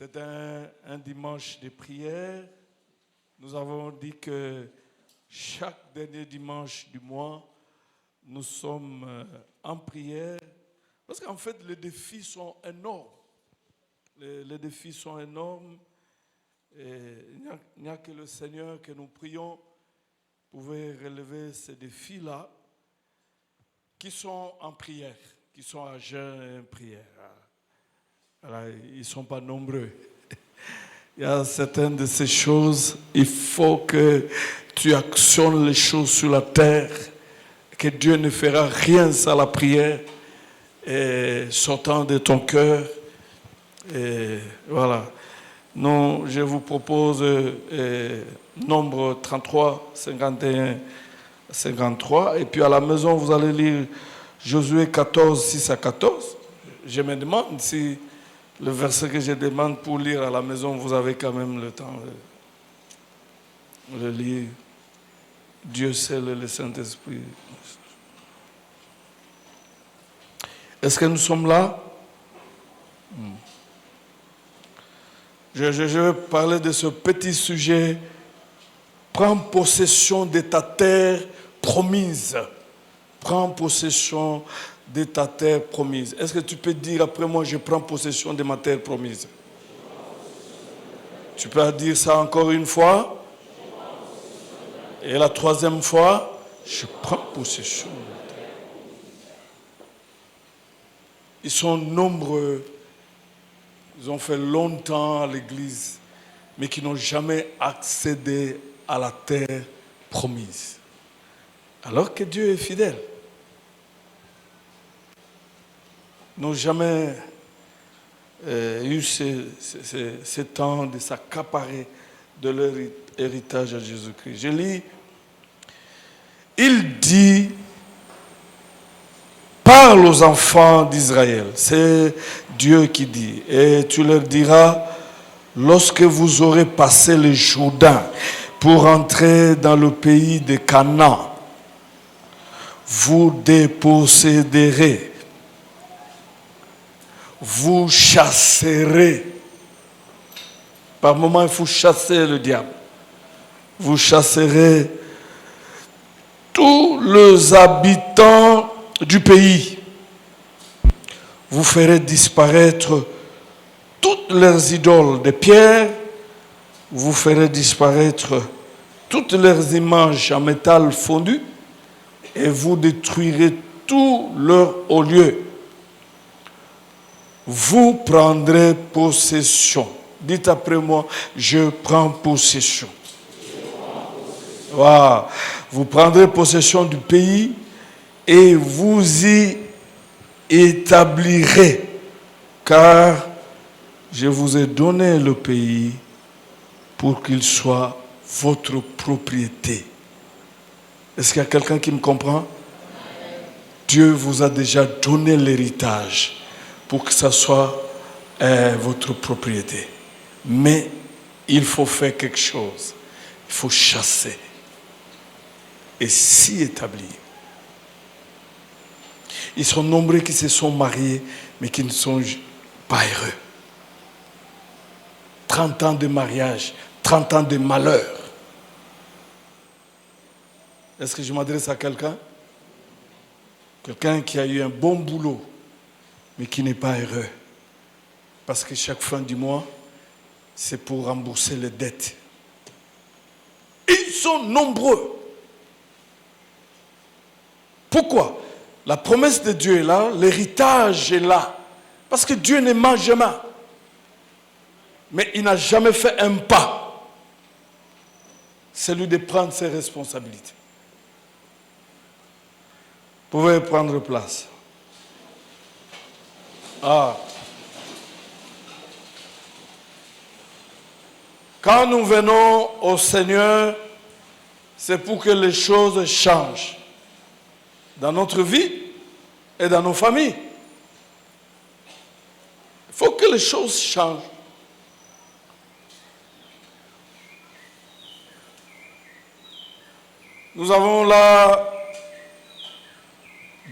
C'est un dimanche de prière. Nous avons dit que chaque dernier dimanche du mois, nous sommes en prière. Parce qu'en fait, les défis sont énormes. Les défis sont énormes. Et il n'y a que le Seigneur que nous prions pouvait relever ces défis-là qui sont en prière, qui sont à jeûne et en prière. Alors, ils ne sont pas nombreux. Il y a certaines de ces choses, il faut que tu actionnes les choses sur la terre, que Dieu ne fera rien sans la prière, et sortant de ton cœur. Et voilà. Non, je vous propose nombre 33, 51, 53. Et puis à la maison, vous allez lire Josué 14, 6 à 14. Je me demande si le verset que je demande pour lire à la maison, vous avez quand même le temps de le lire. Dieu seul et le Saint-Esprit. Est-ce que nous sommes là? Je vais parler de ce petit sujet. Prends possession de ta terre promise. Prends possession de ta terre promise. Est-ce que tu peux dire après moi, je prends possession de ma terre promise? Tu peux dire ça encore une fois? Et la troisième fois, je prends possession de ma terre. Ils sont nombreux. Ils ont fait longtemps à l'église, mais qui n'ont jamais accédé à la terre promise. Alors que Dieu est fidèle. Ils n'ont jamais eu ce temps de s'accaparer de leur héritage à Jésus-Christ. Je lis, il dit, parle aux enfants d'Israël, c'est Dieu qui dit, et tu leur diras, lorsque vous aurez passé le Jourdain pour entrer dans le pays de Canaan, vous déposséderez, vous chasserez. Par moments, il faut chasser le diable. Vous chasserez tous les habitants du pays. Vous ferez disparaître toutes leurs idoles de pierre. Vous ferez disparaître toutes leurs images en métal fondu. Et vous détruirez tous leurs hauts lieux. Vous prendrez possession. Dites après moi, je prends possession. Wow. Vous prendrez possession du pays et vous y établirez, car je vous ai donné le pays pour qu'il soit votre propriété. Est-ce qu'il y a quelqu'un qui me comprend? Dieu vous a déjà donné l'héritage pour que ça soit votre propriété. Mais il faut faire quelque chose. Il faut chasser et s'y établir. Ils sont nombreux qui se sont mariés, mais qui ne sont pas heureux. 30 ans de mariage, 30 ans de malheur. Est-ce que je m'adresse à quelqu'un? Quelqu'un qui a eu un bon boulot, mais qui n'est pas heureux. Parce que chaque fin du mois, c'est pour rembourser les dettes. Ils sont nombreux. Pourquoi? La promesse de Dieu est là, l'héritage est là. Parce que Dieu ne ment jamais. Mais il n'a jamais fait un pas. Celui de prendre ses responsabilités. Vous pouvez prendre place. Quand nous venons au Seigneur, c'est pour que les choses changent dans notre vie et dans nos familles. Il faut que les choses changent. Nous avons là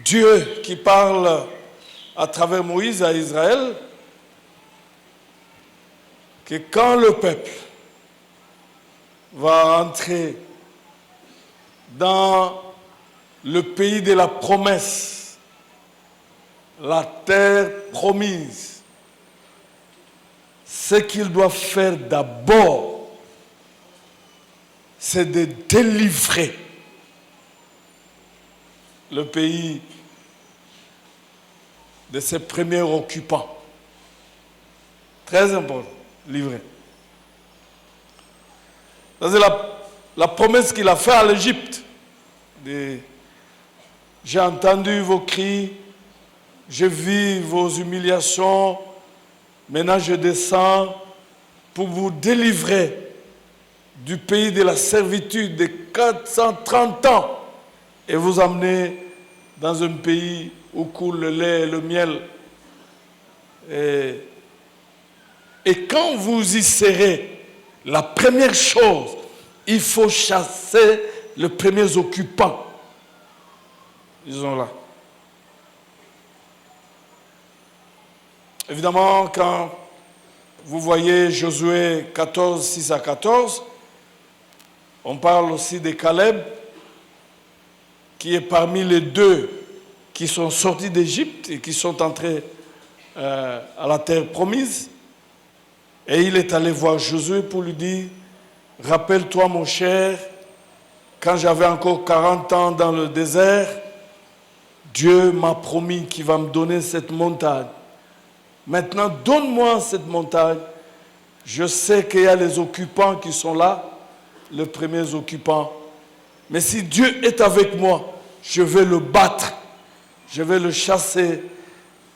Dieu qui parle à travers Moïse à Israël. que quand le peuple va entrer dans le pays de la promesse, la terre promise, ce qu'il doit faire d'abord, c'est de délivrer le pays de ses premiers occupants. Très important, livrer. C'est la promesse qu'il a faite à l'Égypte. J'ai entendu vos cris, je vis vos humiliations, maintenant je descends pour vous délivrer du pays de la servitude de 430 ans et vous amener dans un pays où coule le lait et le miel. Et quand vous y serez, la première chose, il faut chasser les premiers occupants. Ils sont là. Évidemment, quand vous voyez Josué 14, 6 à 14, on parle aussi de Caleb, qui est parmi les deux qui sont sortis d'Égypte et qui sont entrés à la terre promise. Et il est allé voir Josué pour lui dire, « Rappelle-toi mon cher, quand j'avais encore 40 ans dans le désert, Dieu m'a promis qu'il va me donner cette montagne. Maintenant, donne-moi cette montagne. Je sais qu'il y a les occupants qui sont là, les premiers occupants. Mais si Dieu est avec moi, je vais le battre, je vais le chasser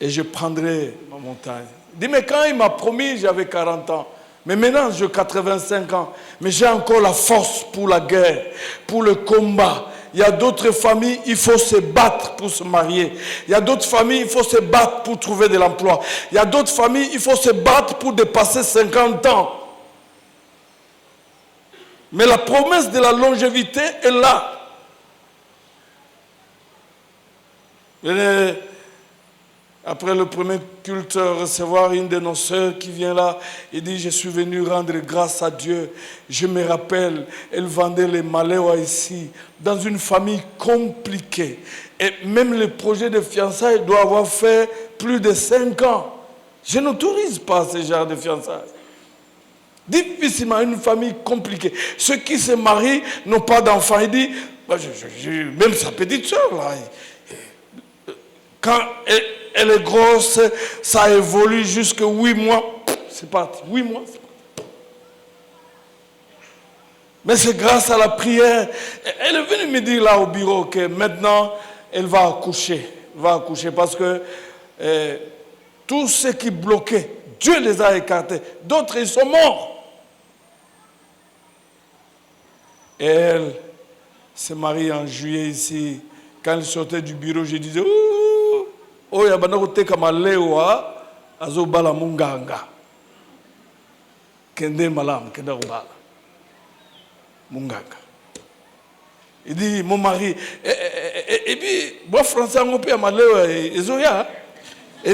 et je prendrai ma montagne. » Il dit, mais quand il m'a promis, j'avais 40 ans. Mais maintenant, j'ai 85 ans. Mais j'ai encore la force pour la guerre, pour le combat. Il y a d'autres familles, il faut se battre pour se marier. Il y a d'autres familles, il faut se battre pour trouver de l'emploi. Il y a d'autres familles, il faut se battre pour dépasser 50 ans. Mais la promesse de la longévité est là. Après le premier culte, recevoir une de nos sœurs qui vient là et dit, je suis venu rendre grâce à Dieu. Je me rappelle, elle vendait les maléois ici, dans une famille compliquée. Et même le projet de fiançailles doit avoir fait plus de 5 ans. Je n'autorise pas ce genre de fiançailles. Difficilement, une famille compliquée. Ceux qui se marient n'ont pas d'enfants. Il dit, même sa petite soeur, là, quand elle est grosse, ça évolue jusqu'à 8 mois. C'est parti. 8 mois, c'est parti. Mais c'est grâce à la prière. Elle est venue me dire là au bureau que maintenant, elle va accoucher. Elle va accoucher parce que tous ceux qui bloquaient, Dieu les a écartés. D'autres, ils sont morts. Et elle s'est mariée en juillet ici. Quand elle sortait du bureau, je disais, ouh, oh, ya bana koteka malewa, azo bala munganga. Kende malam, kende bala. Munganga. Il dit, mon mari, et puis, moi, français, on peut malewa, ezoya. Il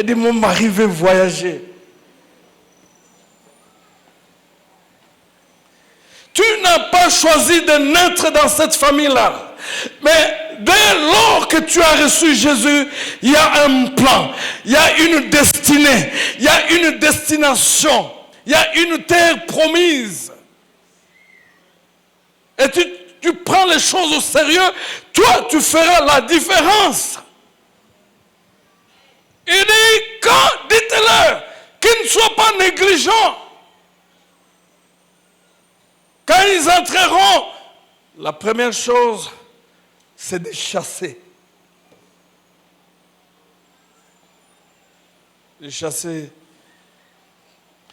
dit, mon mari veut voyager. Tu n'as pas choisi de naître dans cette famille-là. Mais dès lors que tu as reçu Jésus, il y a un plan, il y a une destinée, il y a une destination, il y a une terre promise. Et tu prends les choses au sérieux, toi tu feras la différence. Il dit, dites-leur qu'ils ne soient pas négligents. Quand ils entreront, la première chose, c'est de chasser. De chasser.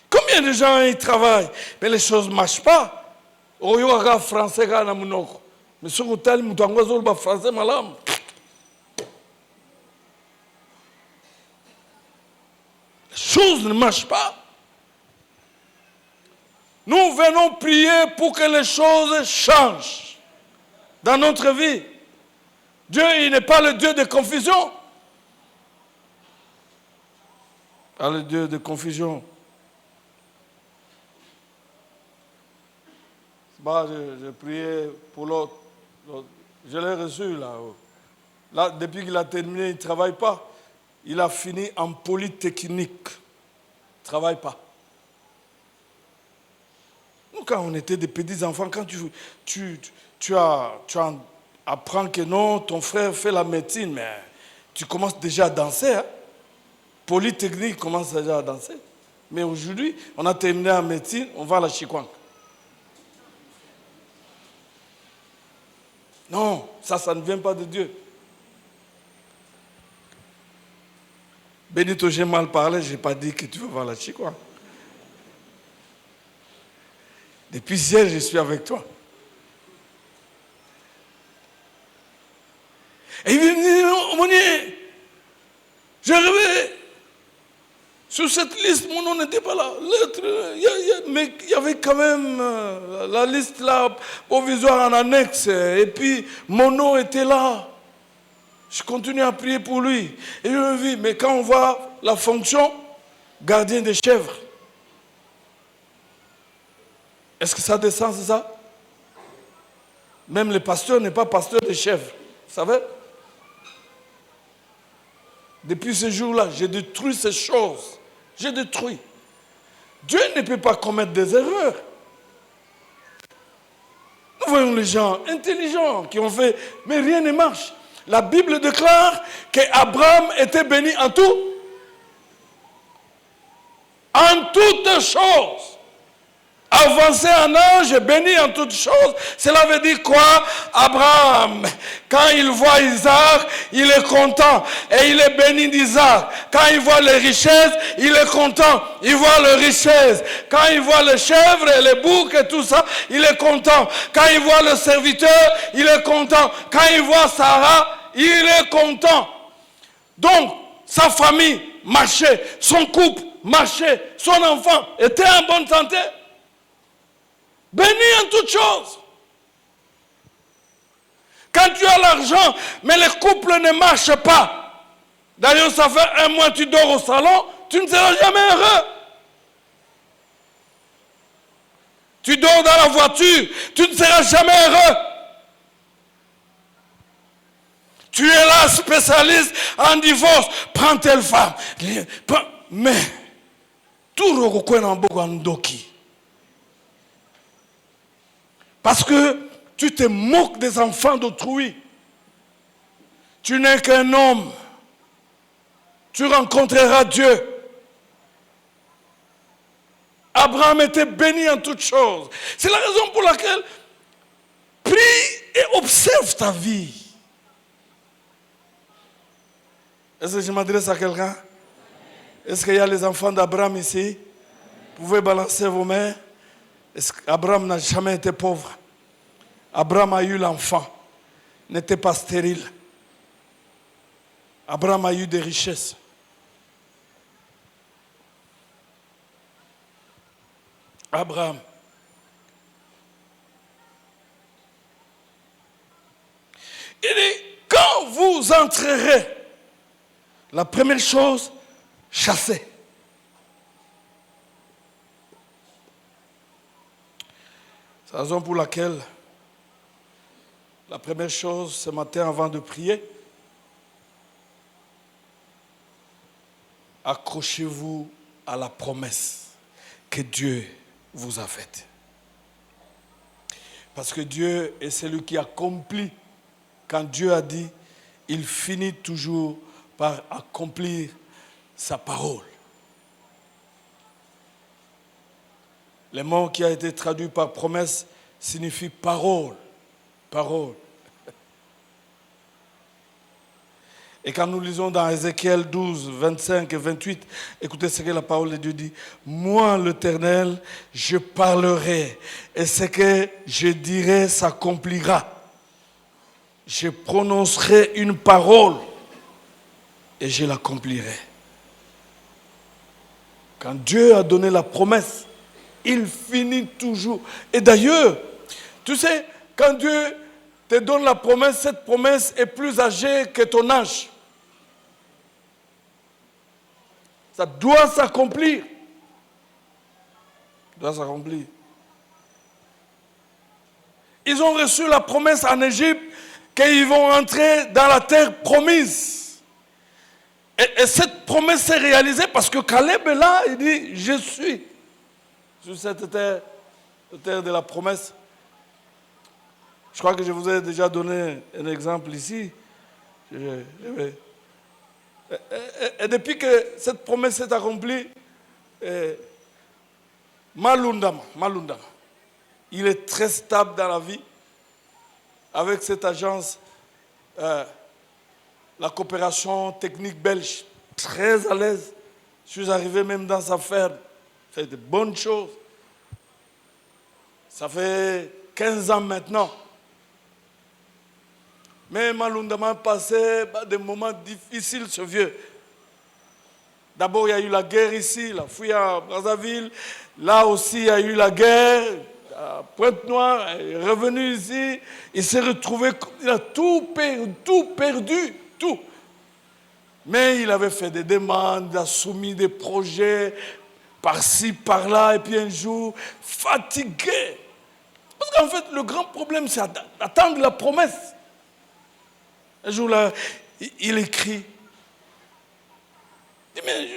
Combien de gens y travaillent, mais les choses ne marchent pas. Les choses ne marchent pas. Nous venons prier pour que les choses changent dans notre vie. Dieu, il n'est pas le Dieu de confusion. Pas le Dieu de confusion. Bah, je priais pour l'autre. Je l'ai reçu là-haut. Là, depuis qu'il a terminé, il ne travaille pas. Il a fini en polytechnique. Il ne travaille pas. Nous, quand on était des petits enfants, quand tu apprends que non, ton frère fait la médecine, mais tu commences déjà à danser. Hein? Polytechnique commence déjà à danser. Mais aujourd'hui, on a terminé en médecine, on va à la Chikwang. Non, ça ne vient pas de Dieu. Benito, j'ai mal parlé, je n'ai pas dit que tu vas voir la Chikwang. Depuis hier, je suis avec toi. Et il me dit, non, Monier, j'ai rêvé. Sur cette liste, mon nom n'était pas là. Mais il y avait quand même la liste là, provisoire en annexe. Et puis, mon nom était là. Je continue à prier pour lui. Et je me dis, mais quand on voit la fonction, gardien des chèvres, est-ce que ça descend, c'est ça? Même le pasteur n'est pas pasteur des chèvres. Vous savez? Depuis ce jour-là, j'ai détruit ces choses. J'ai détruit. Dieu ne peut pas commettre des erreurs. Nous voyons les gens intelligents qui ont fait, mais rien ne marche. La Bible déclare qu'Abraham était béni en tout. En toutes choses. Avancé en âge, béni en toutes choses. Cela veut dire quoi? Abraham, quand il voit Isaac, il est content. Et il est béni d'Isaac. Quand il voit les richesses, il est content. Il voit les richesses. Quand il voit les chèvres et les boucs et tout ça, il est content. Quand il voit le serviteur, il est content. Quand il voit Sarah, il est content. Donc, sa famille marchait. Son couple marchait. Son enfant était en bonne santé. Béni en toutes choses. Quand tu as l'argent, mais le couple ne marche pas. D'ailleurs, ça fait un mois que tu dors au salon, tu ne seras jamais heureux. Tu dors dans la voiture, tu ne seras jamais heureux. Tu es là, spécialiste en divorce. Prends telle femme. Mais, tout le reconnaît. Parce que tu te moques des enfants d'autrui. Tu n'es qu'un homme. Tu rencontreras Dieu. Abraham était béni en toutes choses. C'est la raison pour laquelle prie et observe ta vie. Est-ce que je m'adresse à quelqu'un? Est-ce qu'il y a les enfants d'Abraham ici? Vous pouvez balancer vos mains. Abraham n'a jamais été pauvre. Abraham a eu l'enfant. N'était pas stérile. Abraham a eu des richesses. Abraham. Il dit, quand vous entrerez, la première chose, chassez. C'est la raison pour laquelle la première chose ce matin avant de prier, accrochez-vous à la promesse que Dieu vous a faite. Parce que Dieu est celui qui accomplit. Quand Dieu a dit, il finit toujours par accomplir sa parole. Le mot qui a été traduit par promesse signifie parole. Parole. Et quand nous lisons dans Ézéchiel 12, 25 et 28, écoutez ce que la parole de Dieu dit. Moi, l'Éternel, je parlerai, et ce que je dirai s'accomplira. Je prononcerai une parole, et je l'accomplirai. Quand Dieu a donné la promesse, il finit toujours. Et d'ailleurs, tu sais, quand Dieu te donne la promesse, cette promesse est plus âgée que ton âge. Ça doit s'accomplir. Ça doit s'accomplir. Ils ont reçu la promesse en Égypte qu'ils vont entrer dans la terre promise. Et cette promesse s'est réalisée parce que Caleb est là, il dit, je suis sur cette terre, la terre de la promesse. Je crois que je vous ai déjà donné un exemple ici. Et depuis que cette promesse s'est accomplie, Malundama, il est très stable dans la vie. Avec cette agence, la coopération technique belge, très à l'aise. Je suis arrivé même dans sa ferme, fait de bonnes choses. Ça fait 15 ans maintenant. Mais Malundama passait des moments difficiles, ce vieux. D'abord, il y a eu la guerre ici, il a fui à Brazzaville. Là aussi, il y a eu la guerre. À Pointe-Noire, il est revenu ici. Il s'est retrouvé, il a tout perdu, tout. Mais il avait fait des demandes, il a soumis des projets par-ci, par-là. Et puis un jour, fatigué. Parce qu'en fait, le grand problème, c'est d'attendre la promesse. Un jour-là, il écrit. Il dit, mais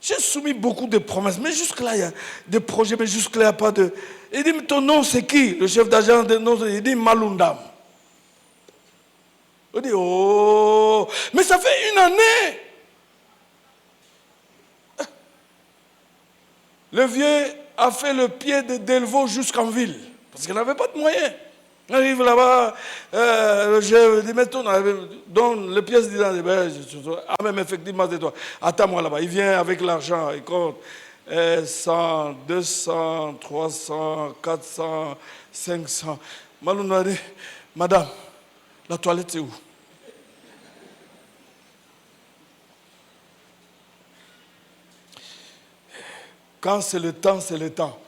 j'ai soumis beaucoup de promesses, mais jusque-là, il y a des projets, mais jusque-là, il n'y a pas de... Il dit, mais ton nom, c'est qui? Le chef d'agence de nom, il dit Malundam. Il dit, oh, mais ça fait une année. Le vieux a fait le pied de Delvaux jusqu'en ville, parce qu'il n'avait pas de moyens. Il arrive là-bas, le chef dit, mais donne les pièces d'identité. Ah, même effectivement, c'est toi. Attends-moi là-bas. Il vient avec l'argent, il compte 100, 200, 300, 400, 500. Malou a dit, madame, la toilette c'est où? Quand c'est le temps, c'est le temps.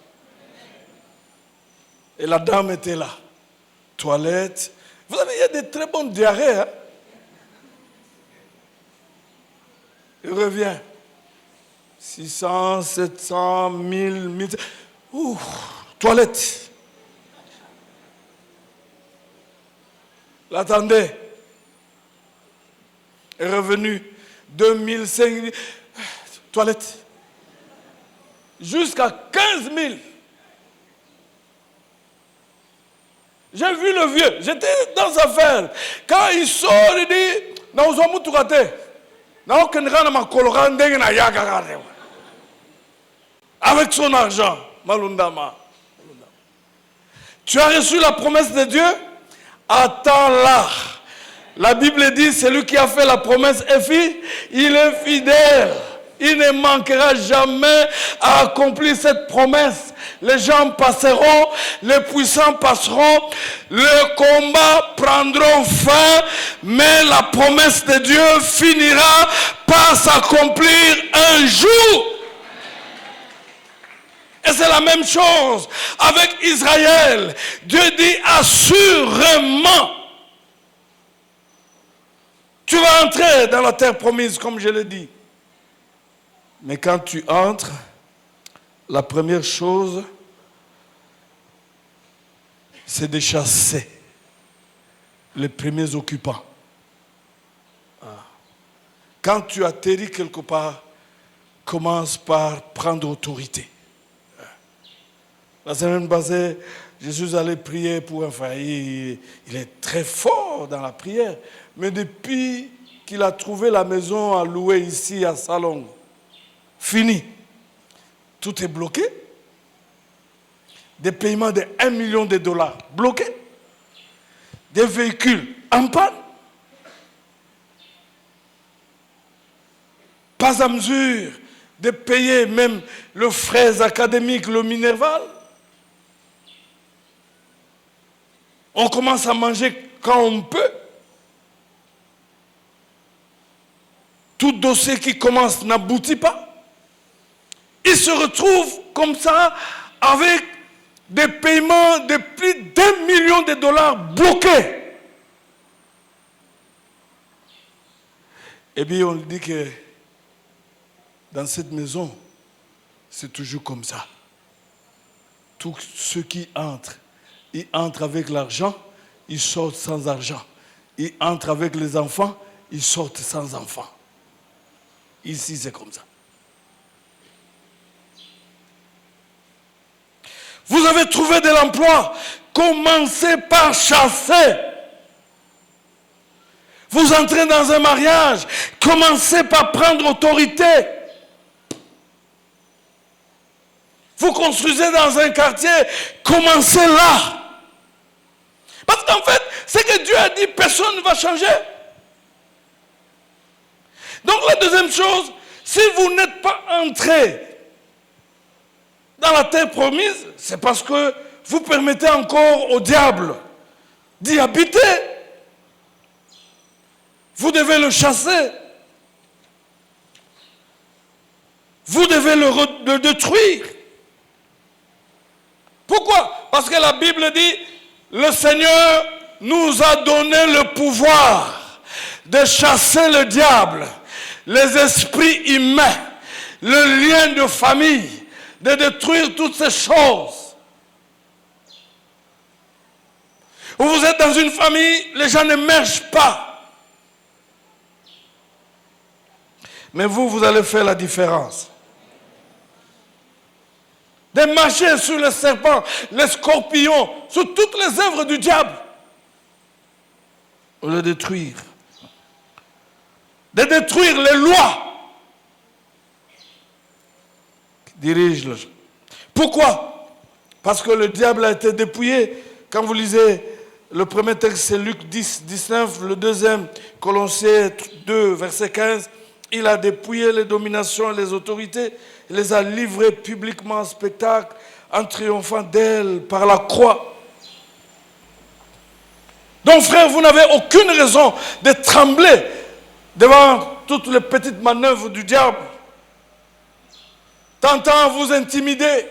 Et la dame était là. Toilette. Vous savez, il y a des très bonnes diarrhées. Hein? Il revient. 600, 700, 1000, 1000. Ouh, toilette. L'attendait. Est revenu. 2000, 5000. Toilette. Jusqu'à 15 000. J'ai vu le vieux, j'étais dans sa ferme. Quand il sort, il dit, avec son argent, Malundama. Tu as reçu la promesse de Dieu? Attends-la. La Bible dit, celui qui a fait la promesse il est fidèle. Il ne manquera jamais à accomplir cette promesse. Les gens passeront, les puissants passeront, le combat prendront fin, mais la promesse de Dieu finira par s'accomplir un jour. Et c'est la même chose avec Israël. Dieu dit assurément, tu vas entrer dans la terre promise, comme je l'ai dit. Mais quand tu entres, la première chose, c'est de chasser les premiers occupants. Quand tu atterris quelque part, commence par prendre autorité. La semaine passée, je suis allé prier pour un frère. Il est très fort dans la prière. Mais depuis qu'il a trouvé la maison à louer ici à Salon, fini. Tout est bloqué. Des paiements de 1 million de dollars bloqués. Des véhicules en panne. Pas à mesure de payer même le frais académique, le Minerval. On commence à manger quand on peut. Tout dossier qui commence n'aboutit pas. Il se retrouve comme ça avec des paiements de plus d'1 million de dollars bloqués. Et puis on dit que dans cette maison, c'est toujours comme ça. Tous ceux qui entrent il entre avec l'argent, il sort sans argent. Il entre avec les enfants, il sort sans enfants. Ici, c'est comme ça. Vous avez trouvé de l'emploi, commencez par chasser. Vous entrez dans un mariage, commencez par prendre autorité. Vous construisez dans un quartier, commencez là. Parce qu'en fait, ce que Dieu a dit, personne ne va changer. Donc la deuxième chose, si vous n'êtes pas entré dans la terre promise, c'est parce que vous permettez encore au diable d'y habiter. Vous devez le chasser. Vous devez le détruire. Pourquoi? Parce que la Bible dit, le Seigneur nous a donné le pouvoir de chasser le diable, les esprits humains, le lien de famille, de détruire toutes ces choses. Où vous êtes dans une famille, les gens ne marchent pas. Mais vous allez faire la différence. De marcher sur les serpents, les scorpions, sur toutes les œuvres du diable. Ou les détruire. De détruire les lois qui dirigent les gens. Pourquoi? Parce que le diable a été dépouillé. Quand vous lisez le premier texte, c'est Luc 10, 19, le deuxième, Colossiens 2, verset 15, il a dépouillé les dominations et les autorités, il les a livrées publiquement en spectacle, en triomphant d'elles par la croix. Donc frère, vous n'avez aucune raison de trembler devant toutes les petites manœuvres du diable, tentant à vous intimider.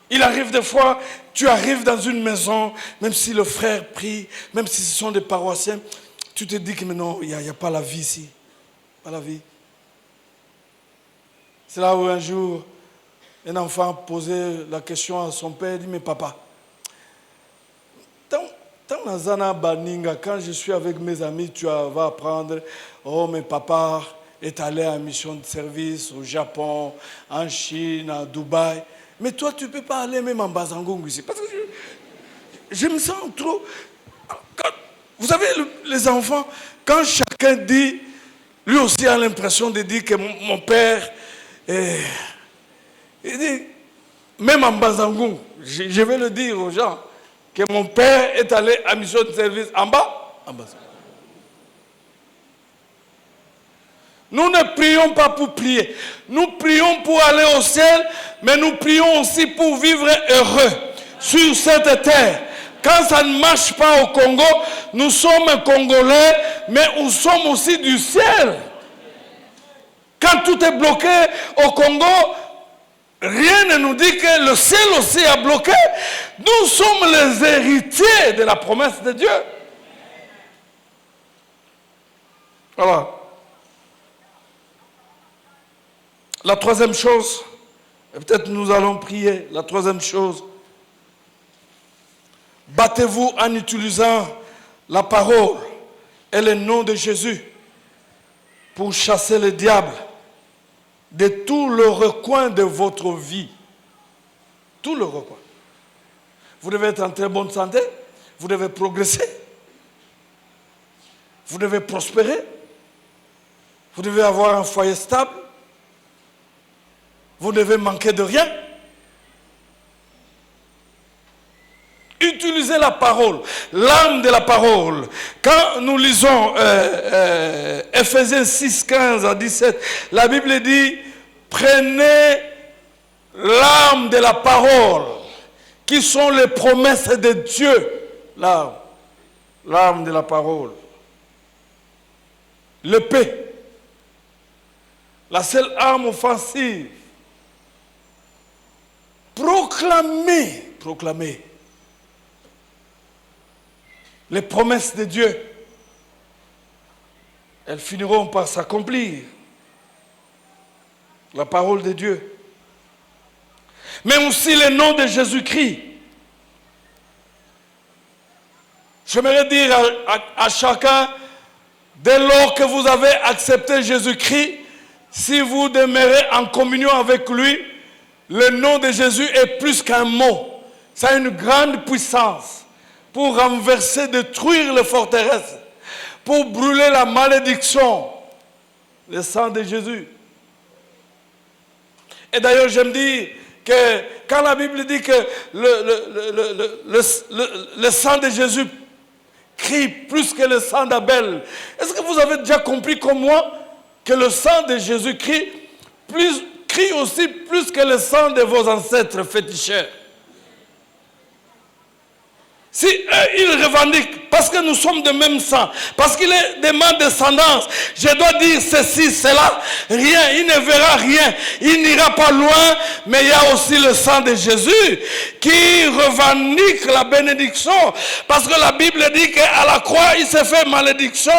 Il arrive des fois, tu arrives dans une maison, même si le frère prie, même si ce sont des paroissiens, tu te dis que mais non, il n'y a pas la vie ici. Pas la vie. C'est là où un jour, un enfant posait la question à son père, il dit, mais papa, quand je suis avec mes amis, tu vas apprendre, oh, mais papa est allé en mission de service au Japon, en Chine, à Dubaï. Mais toi, tu ne peux pas aller même en Bazangongo ici. Parce que je me sens trop... Vous savez, les enfants, quand chacun dit, lui aussi a l'impression de dire que mon père est... Il dit, même en Bazangongo, je vais le dire aux gens, que mon père est allé en mission de service en bas, en Bazangongo. Nous ne prions pas pour prier. Nous prions pour aller au ciel, mais nous prions aussi pour vivre heureux sur cette terre. Quand ça ne marche pas au Congo, nous sommes Congolais, mais nous sommes aussi du ciel. Quand tout est bloqué au Congo, rien ne nous dit que le ciel aussi a bloqué. Nous sommes les héritiers de la promesse de Dieu. Alors, la troisième chose, et peut-être nous allons prier, la troisième chose, battez-vous en utilisant la parole et le nom de Jésus pour chasser le diable de tout le recoin de votre vie. Tout le recoin. Vous devez être en très bonne santé, vous devez progresser, vous devez prospérer, vous devez avoir un foyer stable, vous devez manquer de rien. Utilisez la parole, l'âme de la parole. Quand nous lisons Ephésiens 6, 15 à 17, la Bible dit, prenez l'âme de la parole, qui sont les promesses de Dieu. L'âme de la parole. L'épée, la seule arme offensive. Proclamez les promesses de Dieu. Elles finiront par s'accomplir. La parole de Dieu. mais aussi le nom de Jésus-Christ. J'aimerais dire à chacun, dès lors que vous avez accepté Jésus-Christ, si vous demeurez en communion avec lui, le nom de Jésus est plus qu'un mot. Ça a une grande puissance pour renverser, détruire les forteresses, pour brûler la malédiction. Le sang de Jésus. Et d'ailleurs, j'aime dire que quand la Bible dit que le sang de Jésus crie plus que le sang d'Abel, est-ce que vous avez déjà compris comme moi que le sang de Jésus crie aussi plus que le sang de vos ancêtres féticheurs? Si eux, ils revendiquent, parce que nous sommes de même sang, parce qu'il est de ma descendance, je dois dire ceci, cela, rien, il ne verra rien, il n'ira pas loin, mais il y a aussi le sang de Jésus qui revendique la bénédiction, parce que la Bible dit qu'à la croix, il s'est fait malédiction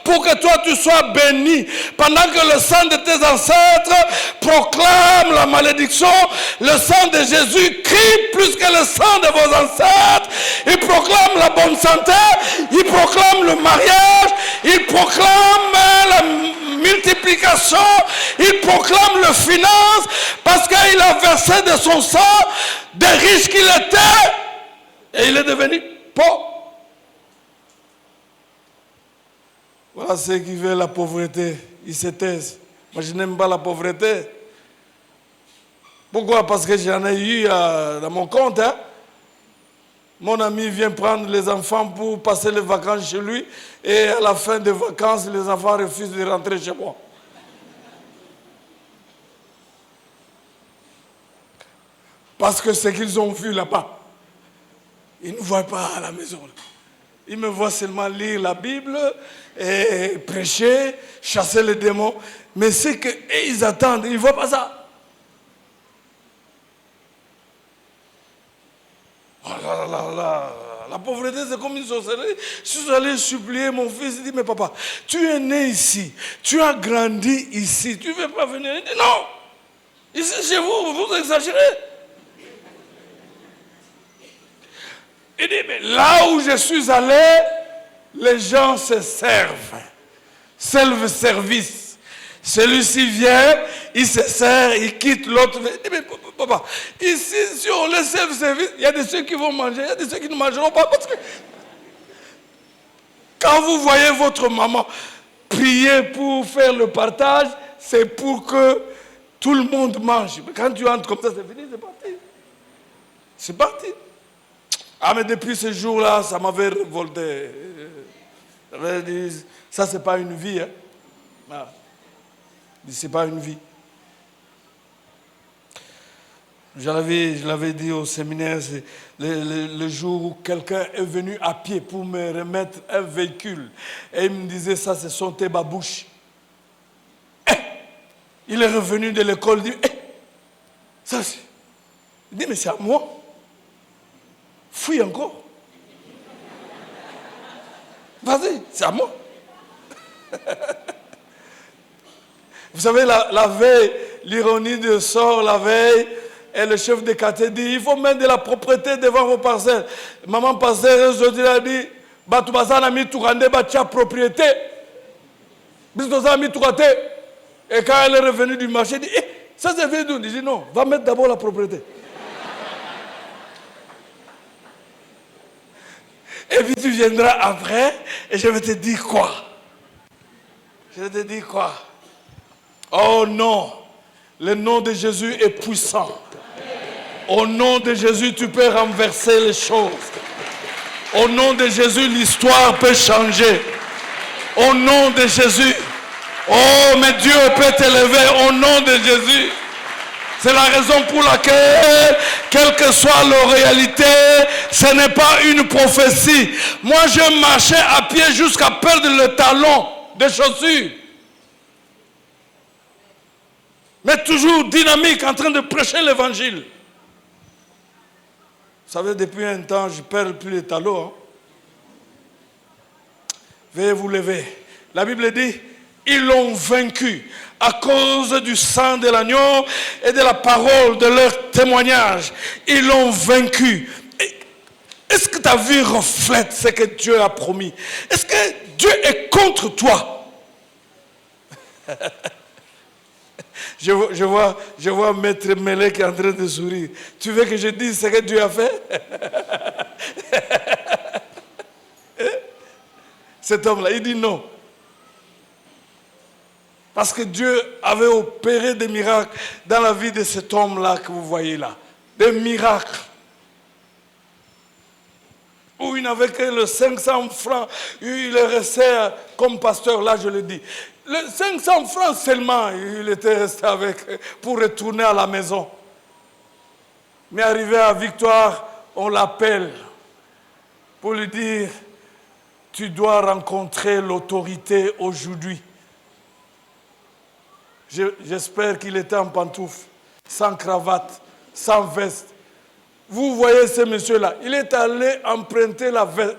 pour que toi tu sois béni. Pendant que le sang de tes ancêtres proclame la malédiction, le sang de Jésus crie plus que le sang de vos ancêtres. Il proclame la bonne santé, il proclame le mariage, il proclame la multiplication, il proclame le finance, parce qu'il a versé de son sang des riches qu'il était, et il est devenu pauvre. Voilà ceux qui veulent la pauvreté, ils se taisent. Moi je n'aime pas la pauvreté. Pourquoi? Parce que j'en ai eu dans mon compte, hein. Mon ami vient prendre les enfants pour passer les vacances chez lui et à la fin des vacances, les enfants refusent de rentrer chez moi. Parce que ce qu'ils ont vu là-bas, ils ne voient pas à la maison. Ils me voient seulement lire la Bible et prêcher, chasser les démons. Mais c'est qu'ils attendent, ils ne voient pas ça. La pauvreté, c'est comme une sorcellerie. Je suis allé supplier mon fils, il dit, mais papa, tu es né ici, tu as grandi ici, tu ne veux pas venir? Il dit, non, ici chez vous, vous exagérez. Il dit, mais là où je suis allé, les gens se servent. Self-service. Celui-ci vient, il se sert, il quitte l'autre. Il dit, mais papa, ici, si on laisse self-service, il y a des ceux qui vont manger, il y a des ceux qui ne mangeront pas. Parce que quand vous voyez votre maman prier pour faire le partage, c'est pour que tout le monde mange. Mais quand tu entres comme ça, c'est fini, c'est parti. C'est parti. Ah, mais depuis ce jour-là, ça m'avait révolté. J'avais dit, ça, c'est pas une vie. Hein. Ah. Ce n'est pas une vie. Je l'avais dit au séminaire, c'est le jour où quelqu'un est venu à pied pour me remettre un véhicule. Et il me disait, ça, c'est son thé babouche. Il est revenu de l'école, il dit, ça, c'est... Il dit, mais c'est à moi. Fouille encore. Vas-y, c'est à moi. Vous savez, la veille, l'ironie de sort la veille, et le chef de quartier dit, il faut mettre de la propreté devant vos parcelles. Maman pasteur aujourd'hui a dit, Batubazana mi tourande batia propriété. Bisdoza mi tourate. Et quand elle est revenue du marché, elle dit, ça c'est venu d'où? Il dit, non, va mettre d'abord la propriété. Et puis tu viendras après, et je vais te dire quoi? Je vais te dire quoi? Oh non, le nom de Jésus est puissant. Au nom de Jésus, tu peux renverser les choses. Au nom de Jésus, l'histoire peut changer. Au nom de Jésus, oh, mais Dieu peut t'élever au nom de Jésus. C'est la raison pour laquelle, quelle que soit leur réalité, ce n'est pas une prophétie. Moi, je marchais à pied jusqu'à perdre le talon des chaussures. Mais toujours dynamique, en train de prêcher l'évangile. Vous savez, depuis un temps, je ne perds plus les talons. Hein. Veuillez vous lever. La Bible dit, Ils l'ont vaincu à cause du sang de l'agneau et de la parole de leur témoignage. Ils l'ont vaincu. Est-ce que ta vie reflète ce que Dieu a promis? Est-ce que Dieu est contre toi? Je vois Maître Mélé qui est en train de sourire. Tu veux que je dise ce que Dieu a fait? Cet homme-là, il dit non. Parce que Dieu avait opéré des miracles dans la vie de cet homme-là que vous voyez là. Des miracles. Où il n'avait que le 500 francs. Il est resté comme pasteur, là je le dis. Le 500 francs seulement, il était resté avec pour retourner à la maison. Mais arrivé à Victoire, on l'appelle pour lui dire, tu dois rencontrer l'autorité aujourd'hui. J'espère qu'il était en pantoufle, sans cravate, sans veste. Vous voyez ce monsieur-là, il est allé emprunter la veste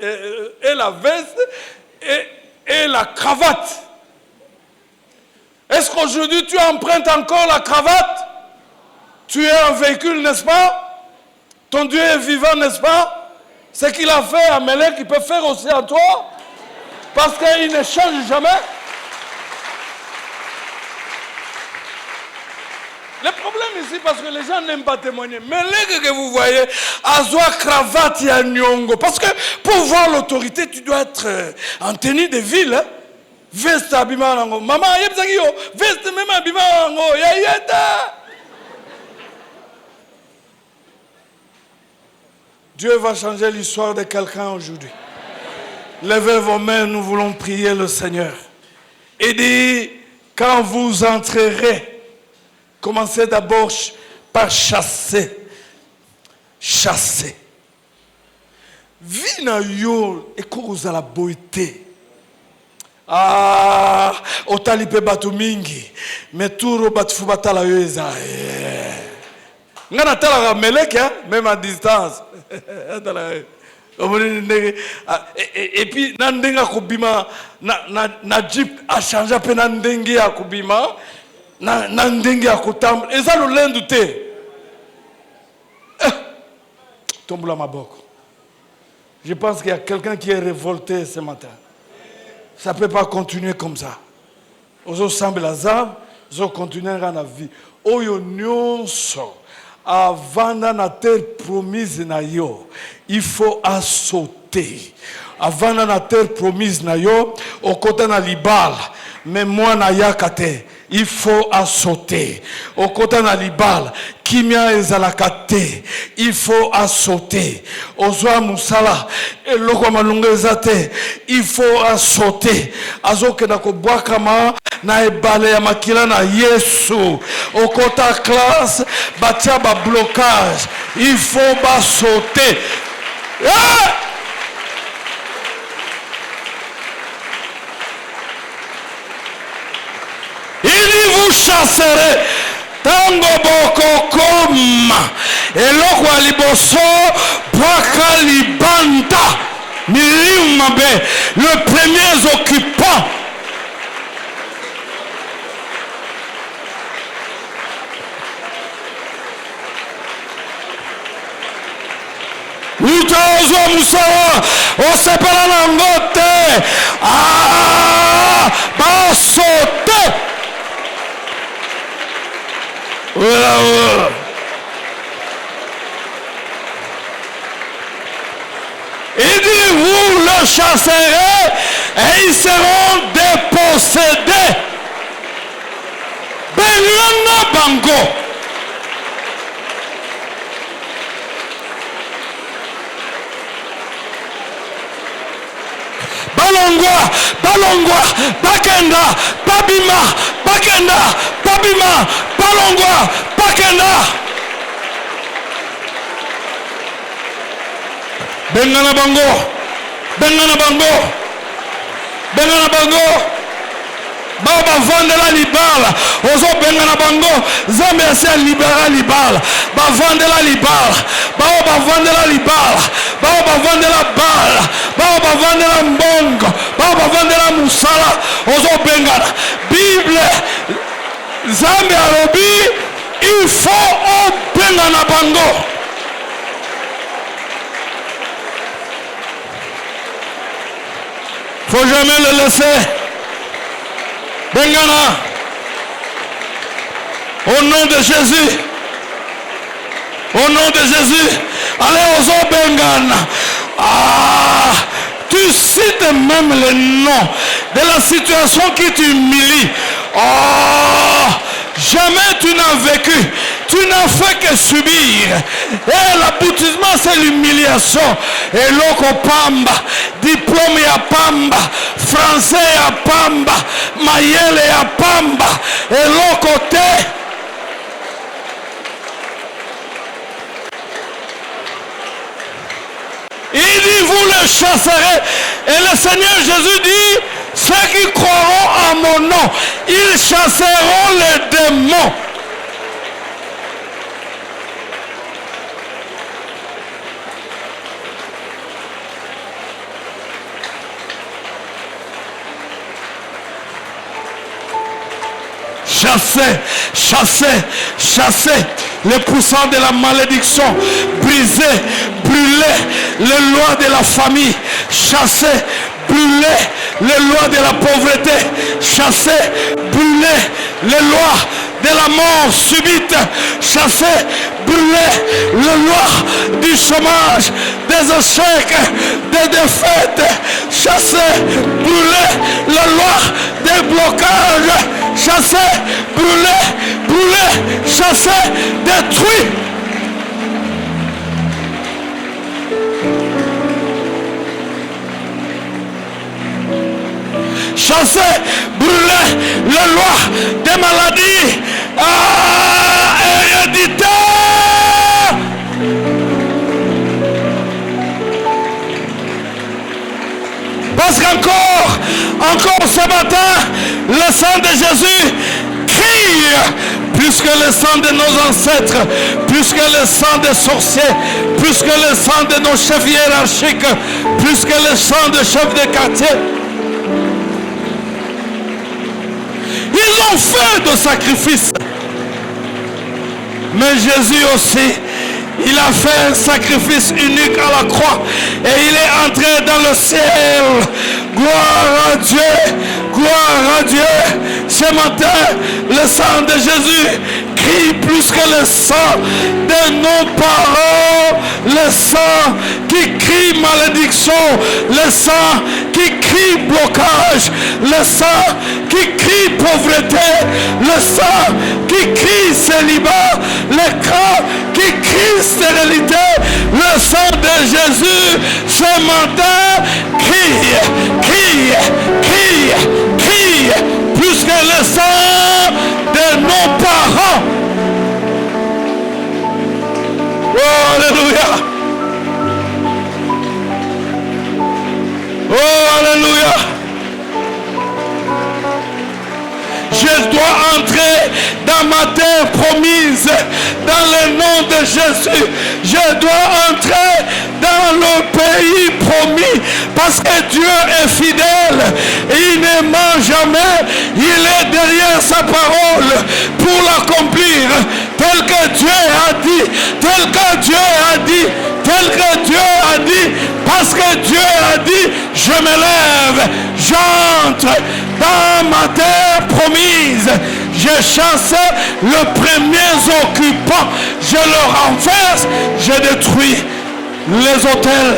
et la cravate. Est-ce qu'aujourd'hui tu empruntes encore la cravate? Tu es un véhicule, n'est-ce pas? Ton Dieu est vivant, n'est-ce pas? Ce qu'il a fait à Mélèque, il peut faire aussi à toi. Parce qu'il ne change jamais. Le problème ici, parce que les gens n'aiment pas témoigner. Mais les que vous voyez, Azoa cravate et Nyongo. Parce que pour voir l'autorité, tu dois être en tenue de ville. Hein? Veste abimango. Maman, yebzagio. Veste même abimango. Yayeta. Dieu va changer l'histoire de quelqu'un aujourd'hui. Levez vos mains, nous voulons prier le Seigneur. Et dit, quand vous entrerez, commencez d'abord par chasser. Chasser. Vina yo et cause à la beauté. Ah, otalipe batu mingi. Meturo batu batala yo eza. Ngana tala Mélèque, même à distance. Et puis, nandenga kubima na jeep a changé à peine nandenga à kubima. Nandenga kutam et ça le lundi tombe là ma boque. Je pense qu'il y a quelqu'un qui est révolté ce matin. Ça ne peut pas continuer comme ça. Ozo semble lazare, ozo continuer dans la vie. Oyo nyonso avant na terre promise na yo, il faut sauter. Avant na terre promise na yo, au côté na libal, mais moi na yakate. Il faut sauter. Au côté na libal, kimia ezalakate. Il faut sauter. Ozoa musala, eloko malunga ezate. Il faut sauter. Azoke na kobwakama na ebale ya makila na Yesu. Au côté classe, batia ba blocage. Il faut sauter. Yeah! Vous chasserez tango boko koma eloko aliboso baka libanda milimabe le premier occupant Utaozo musawa osepela na ngote basote. Il dit, vous le chasserez et ils seront dépossédés. Belana bango. Balongwa, bakenda, babima, bakenda, babima, balongwa, bakenda. Bengana bango. Baba vande la libala, ozo bengana bango Zambe ase libera libala bavandela libala bao bavandela libala bao bavandela bala bao bavandela mbongo bao bavandela musala ozo bengana Bible Zambe alobi il faut obengana bango. Faut jamais le laisser. Bengana. Au nom de Jésus. Au nom de Jésus. Allez aux Bengana. Ah, tu cites même le nom de la situation qui t'humilie. Oh, jamais tu n'as vécu. Tu n'as fait que subir. Et l'aboutissement, c'est l'humiliation. Et l'oko pamba, diplôme ya pamba, français ya pamba, mayele ya pamba, et l'oko te. Il dit, vous le chasserez. Et le Seigneur Jésus dit, ceux qui croiront à mon nom, ils chasseront les démons. Chasser, chasser, chasser les poussants de la malédiction, briser, brûler les lois de la famille, chasser, brûler les lois de la pauvreté, chasser, brûler les lois de la mort subite, chasser, brûler les lois du chômage, des échecs, des défaites, chasser, brûler les lois des blocages, chasser, brûler, brûler, chasser, détruire. Chasser, brûler les lois des maladies héréditaires. Parce encore ce matin, le sang de Jésus crie plus que le sang de nos ancêtres, plus que le sang des sorciers, plus que le sang de nos chefs hiérarchiques, plus que le sang des chefs de quartier. Ils ont fait de sacrifices. Mais Jésus aussi, il a fait un sacrifice unique à la croix. Et il est entré dans le ciel. Gloire à Dieu. Gloire à Dieu. Ce matin, le sang de Jésus crie plus que le sang de nos parents. Le sang qui crie malédiction. Le sang qui crie blocage. Le sang qui crie pauvreté. Le sang qui crie célibat. Le sang qui crie stérilité. Le sang de Jésus ce matin crie, crie, crie, crie plus que le sang de nos parents. Oh, alléluia. Oh, alléluia. Je dois entrer dans ma terre promise, dans le nom de Jésus. Je dois entrer dans le pays promis, parce que Dieu est fidèle. Il ne ment jamais. Il est derrière sa parole pour l'accomplir. Tel que Dieu a dit, tel que Dieu a dit, tel que Dieu a dit, parce que Dieu a dit, je me lève, j'entre dans ma terre promise. Je chasse le premier occupant, je le renverse, je détruis les hôtels.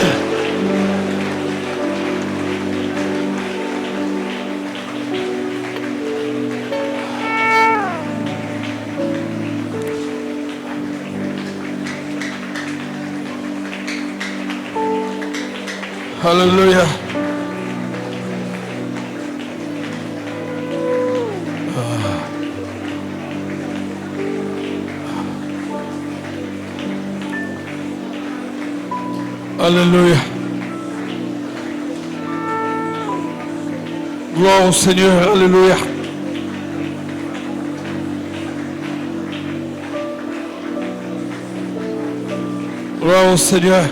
Alléluia. Alléluia. Gloire au Seigneur. Alléluia. Gloire au Seigneur.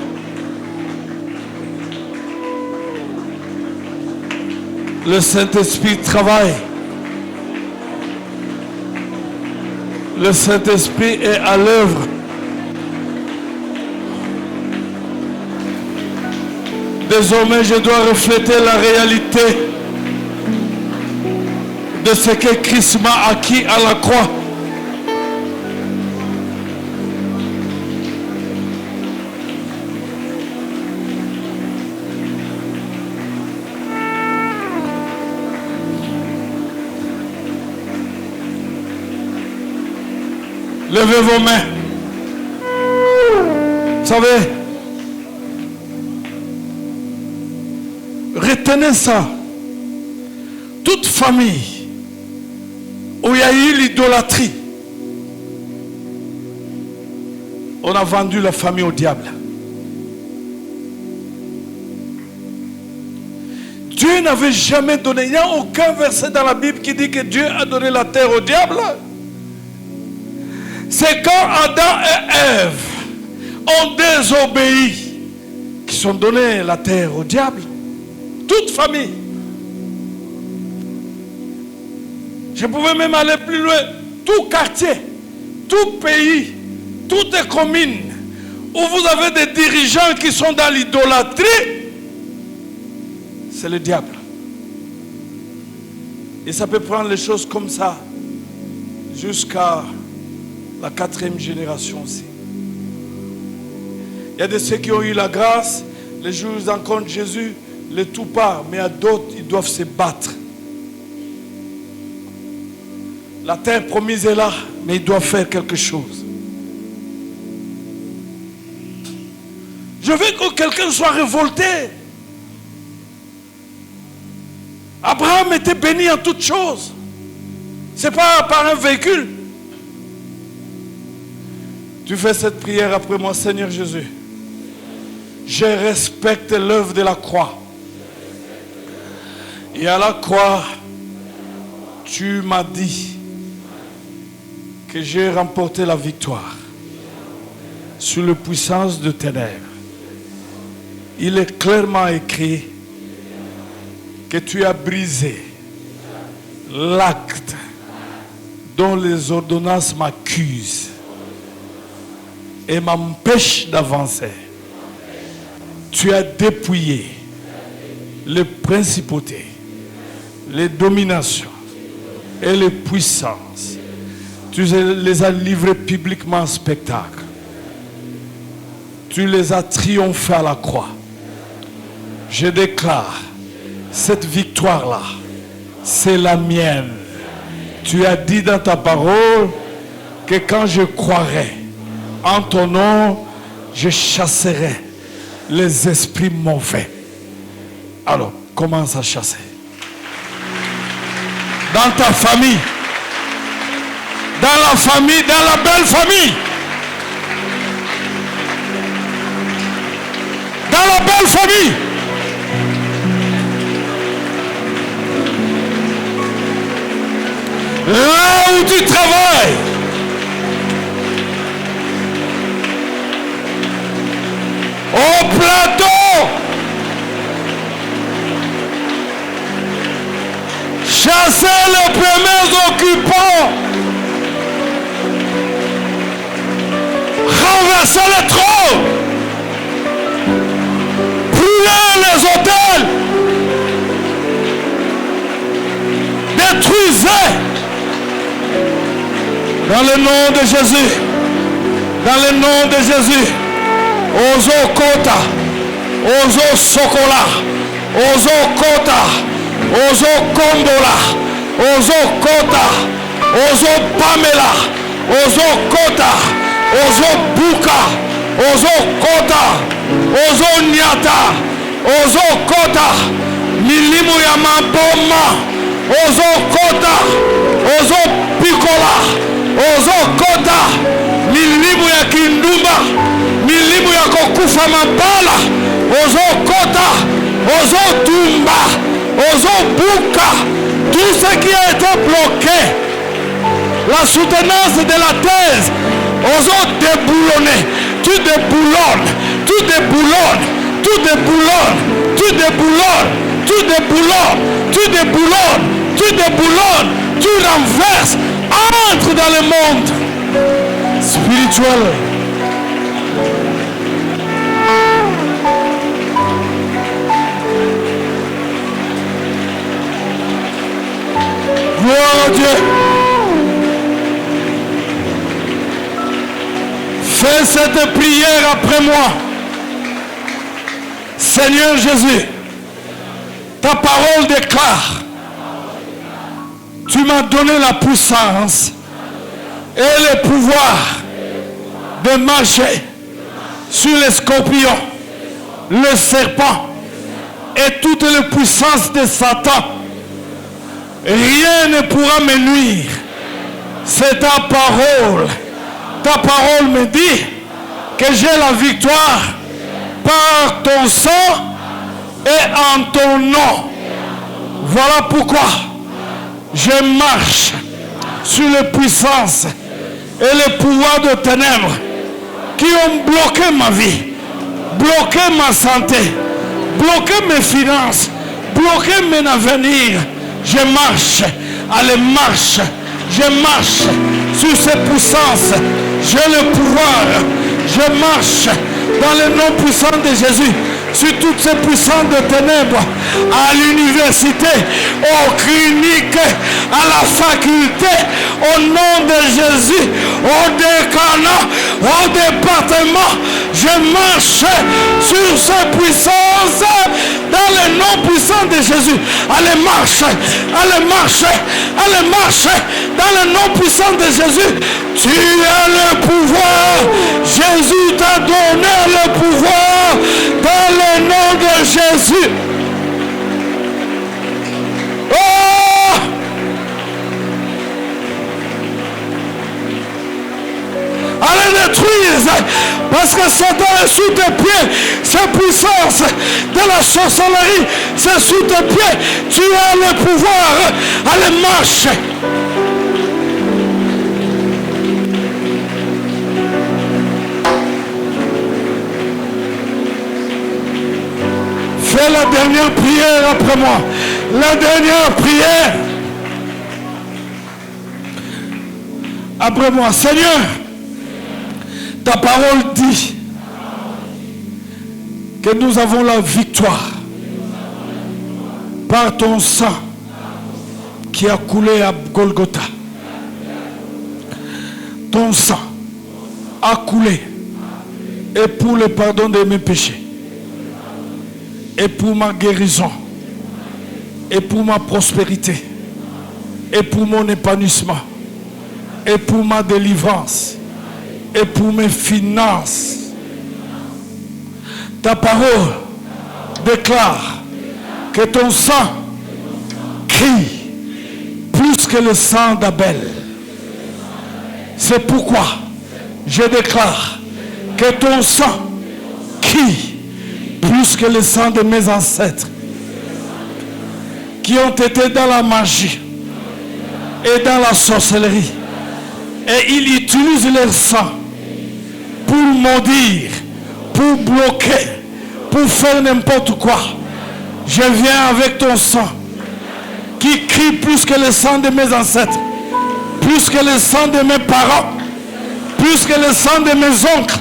Le Saint-Esprit travaille. Le Saint-Esprit est à l'œuvre. Désormais, je dois refléter la réalité de ce que Christ m'a acquis à la croix. Levez vos mains. Vous savez, retenez ça. Toute famille où il y a eu l'idolâtrie, on a vendu la famille au diable. Dieu n'avait jamais donné, il n'y a aucun verset dans la Bible qui dit que Dieu a donné la terre au diable. C'est quand Adam et Ève ont désobéi qu'ils ont donné la terre au diable. Toute famille. Je pouvais même aller plus loin. Tout quartier, tout pays, toute commune où vous avez des dirigeants qui sont dans l'idolâtrie, c'est le diable. Et ça peut prendre les choses comme ça jusqu'à la 4e génération aussi. Il y a de ceux qui ont eu la grâce, les jours où ils rencontrent Jésus, le tout part, mais à d'autres, ils doivent se battre. La terre promise est là, mais ils doivent faire quelque chose. Je veux que quelqu'un soit révolté. Abraham était béni en toutes choses. Ce n'est pas par un véhicule. Tu fais cette prière après moi, Seigneur Jésus. Je respecte l'œuvre de la croix. Et à la croix, tu m'as dit que j'ai remporté la victoire sur la puissance de ténèbres. Il est clairement écrit que tu as brisé l'acte dont les ordonnances m'accusent et m'empêchent d'avancer. Tu as dépouillé les principautés, les dominations et les puissances. Tu les as livrés publiquement en spectacle. Tu les as triomphés à la croix. Je déclare, cette victoire-là, c'est la mienne. Tu as dit dans ta parole que quand je croirai en ton nom, je chasserai les esprits mauvais. Alors, commence à chasser. Dans ta famille, dans la famille, dans la belle famille, dans la belle famille, là où tu travailles, au plateau, chasser les premiers occupants, renverser les trônes, brûler les hôtels, détruisez dans le nom de Jésus, dans le nom de Jésus. Ozo Kota, Ozo Sokola, Ozo Kota, Ozo Kondola, Ozo Kota, Ozo Pamela, Ozo Kota, Ozo Buka, Ozo Kota, Ozo Nyata, Ozo Kota, Milimu ya Maboma, Ozo Kota, Ozo Pikola, Ozo Kota, Milimu ya Kindumba, milimu ya kokufa mabala, Ozo Kota, Ozo Tumba, Ozo Buka, tout ce qui a été bloqué, la soutenance de la thèse Osons déboulonner. Tu déboulonnes. Tu déboulonnes. Tu déboulonnes. Tu déboulonnes. Tu déboulonnes. Tu déboulonnes. Tu déboulonnes. Tu renverses. Entre dans le monde spirituel. Gloire à Dieu. Fais cette prière après moi. Seigneur Jésus, ta parole déclare, tu m'as donné la puissance et le pouvoir de marcher sur les scorpions, le serpent et toutes les puissances de Satan. Rien ne pourra me nuire. C'est ta parole. Ta parole me dit que j'ai la victoire par ton sang et en ton nom. Voilà pourquoi je marche sur les puissances et les pouvoirs de ténèbres qui ont bloqué ma vie, bloqué ma santé, bloqué mes finances, bloqué mon avenir. Je marche à la marche. Je marche sur ces puissances. J'ai le pouvoir. Je marche dans le nom puissant de Jésus. Sur toutes ces puissances de ténèbres, à l'université, aux cliniques, à la faculté, au nom de Jésus, au décanat, au département, je marche sur ces puissances dans le nom puissant de Jésus. Allez marcher, allez marcher, allez marcher dans le nom puissant de Jésus. Tu as le pouvoir. Jésus t'a donné le pouvoir dans le nom de Jésus. Oh! Allez détruire, parce que Satan est sous tes pieds. Sa puissance de la sorcellerie, c'est sous tes pieds. Tu as le pouvoir. Allez marcher. Fais la dernière prière après moi. La dernière prière après moi. Seigneur, ta parole dit que nous avons la victoire par ton sang qui a coulé à Golgotha. Ton sang a coulé et pour le pardon de mes péchés, et pour ma guérison, et pour ma prospérité, et pour mon épanouissement, et pour ma délivrance, et pour mes finances. Ta parole déclare que ton sang crie plus que le sang d'Abel. C'est pourquoi je déclare que ton sang crie plus que le sang de mes ancêtres qui ont été dans la magie et dans la sorcellerie, et ils utilisent leur sang pour maudire, pour bloquer, pour faire n'importe quoi. Je viens avec ton sang qui crie plus que le sang de mes ancêtres, plus que le sang de mes parents, plus que le sang de mes oncles,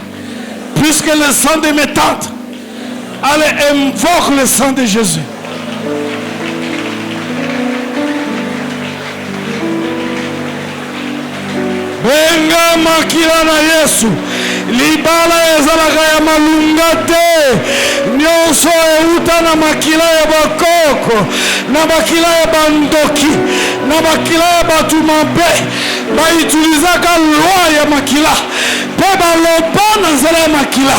plus que le sang de mes tantes. Allez, invoque le sang de Jésus. Benga makila na Yesu. Libala ezalaka ya malunga te. Nyonso euta na makila ya bakoko, na makila ya bandoki, na makila ya batu mabe. Baitilizaka loi ya makila. Pe baloba na nzela ya makila.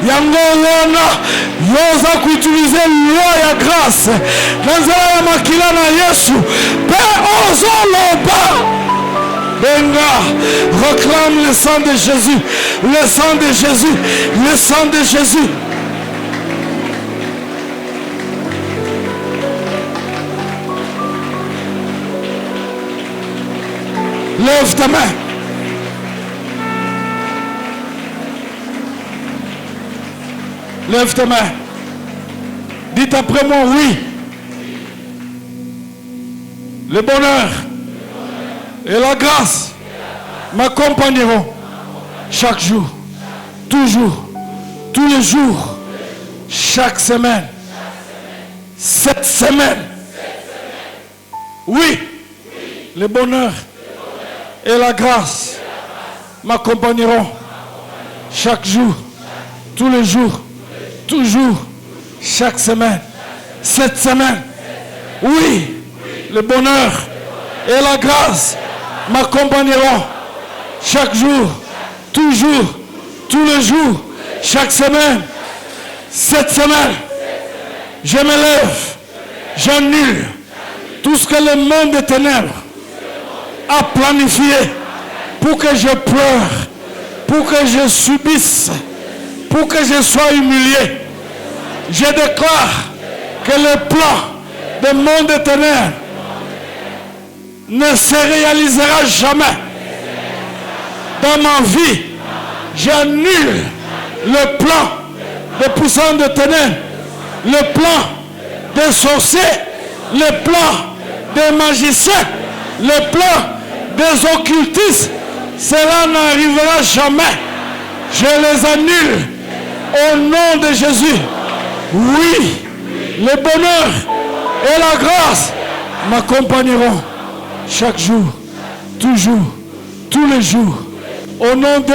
Yango wana yoza kuutilize loi ya grâce na nzela ya makila na Yesu. Pe ozo loba. Benga, reclame le sang de Jésus, le sang de Jésus, le sang de Jésus. Lève ta main. Lève tes mains. Dites après moi, oui. Le bonheur et la grâce m'accompagneront chaque jour, toujours, tous les jours, chaque semaine, cette semaine. Oui, le bonheur et la grâce m'accompagneront chaque jour, tous les jours, toujours, chaque semaine, cette semaine. Oui, le bonheur et la grâce m'accompagneront chaque jour, toujours, tous les jours, chaque semaine, cette semaine. Je me lève, j'annule tout ce que le monde des ténèbres a planifié pour que je pleure, pour que je subisse, pour que je sois humilié. Je déclare que le plan du monde des ténèbres ne se réalisera jamais. Dans ma vie, j'annule le plan des puissants de ténèbres, le plan des sorciers, le plan des magiciens, le plan des occultistes. Cela n'arrivera jamais. Je les annule au nom de Jésus. Oui, le bonheur et la grâce m'accompagneront chaque jour, toujours, tous les jours. Au nom de